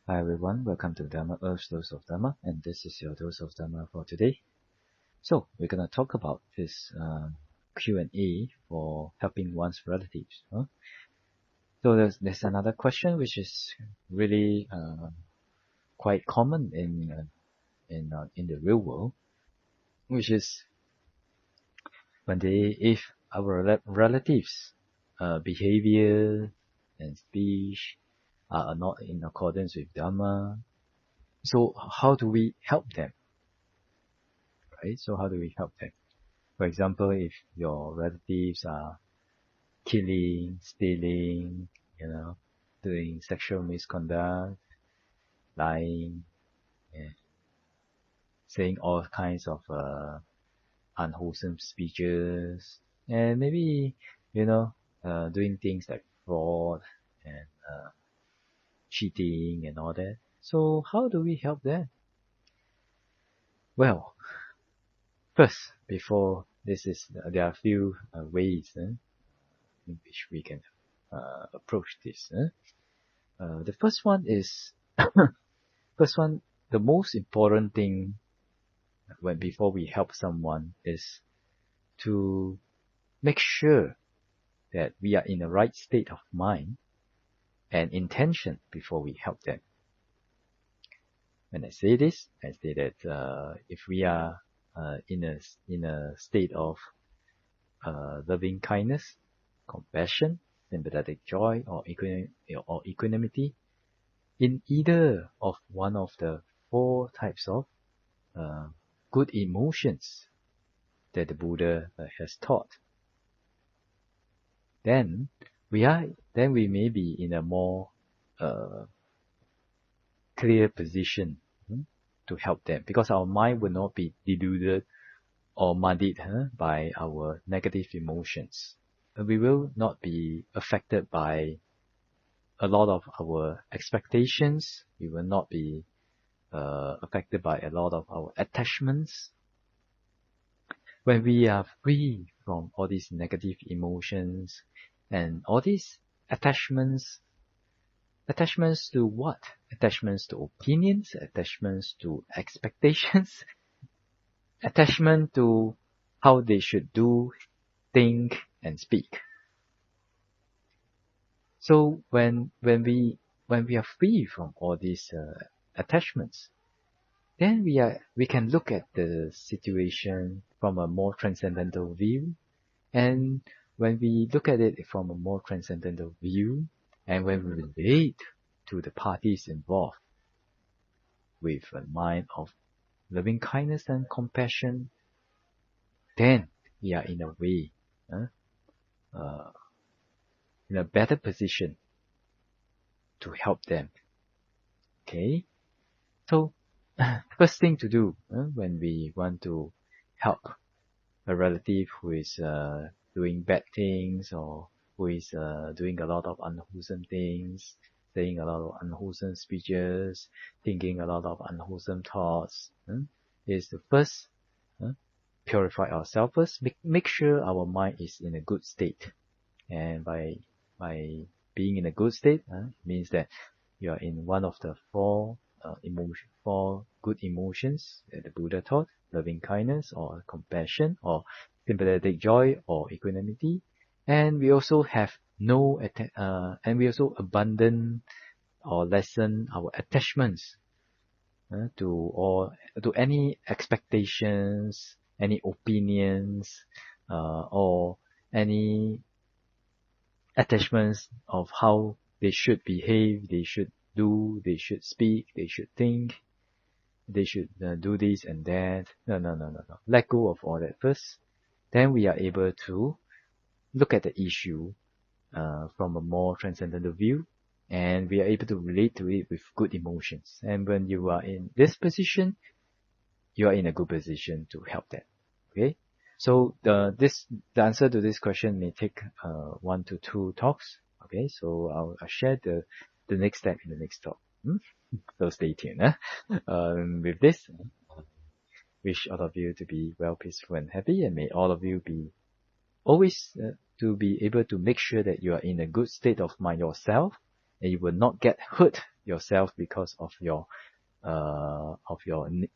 Hi everyone, welcome to Dharma Earth's Dose of Dharma, and this is your Dose of Dharma for today. So, we're going to talk about this Q&A for helping one's relatives. So there's another question which is really quite common in the real world, which is if our relatives' behavior and speech are not in accordance with Dharma, so how do we help them? Right? So how do we help them? For example, if your relatives are killing, stealing, doing sexual misconduct, lying, saying all kinds of unwholesome speeches, and maybe, doing things like fraud and cheating and all that. So how do we help them? Well, first, before there are a few ways in which we can approach this. The first one is, the most important thing before we help someone is to make sure that we are in the right state of mind and intention before we help them. When I say this, I say that if we are in a state of loving kindness, compassion, sympathetic joy, or equanimity, in either of one of the four types of good emotions that the Buddha has taught, then we may be in a more clear position to help them, because our mind will not be deluded or muddied by our negative emotions. We will not be affected by a lot of our expectations. We will not be affected by a lot of our attachments. When we are free from all these negative emotions and all these attachments to what? Attachments to opinions, attachments to expectations, attachment to how they should do, think, and speak. So when we are free from all these attachments, then we can look at the situation from a more transcendental view. And when we look at it from a more transcendental view, and when we relate to the parties involved with a mind of loving kindness and compassion, then we are in a way in a better position to help them. Okay? So, first thing to do when we want to help a relative who is doing bad things, or who is doing a lot of unwholesome things, saying a lot of unwholesome speeches, thinking a lot of unwholesome thoughts, is to first purify ourselves first. Make sure our mind is in a good state. And by being in a good state, means that you are in one of the four good emotions that the Buddha taught: loving kindness, or compassion, or sympathetic joy, or equanimity. And we also have and we also abandon or lessen our attachments to any expectations, any opinions, or any attachments of how they should behave, they should do, they should speak, they should think, they should do this and that. No. Let go of all that first. Then we are able to look at the issue from a more transcendental view, and we are able to relate to it with good emotions. And when you are in this position, you are in a good position to help them. Okay? So the answer to this question may take 1 to 2 talks. Okay, so I'll share the next step in the next talk. So stay tuned. With this, wish all of you to be well, peaceful, and happy, and may all of you be always to be able to make sure that you are in a good state of mind yourself, and you will not get hurt yourself because of your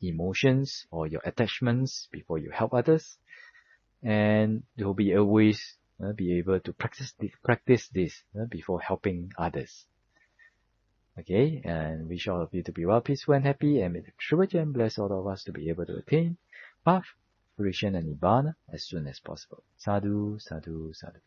emotions or your attachments before you help others. And you'll be always be able to practice this before helping others. Okay, and wish all of you to be well, peaceful, and happy, and may the True Gem bless all of us to be able to attain path, fruition, and Nibbana as soon as possible. Sadhu, sadhu, sadhu.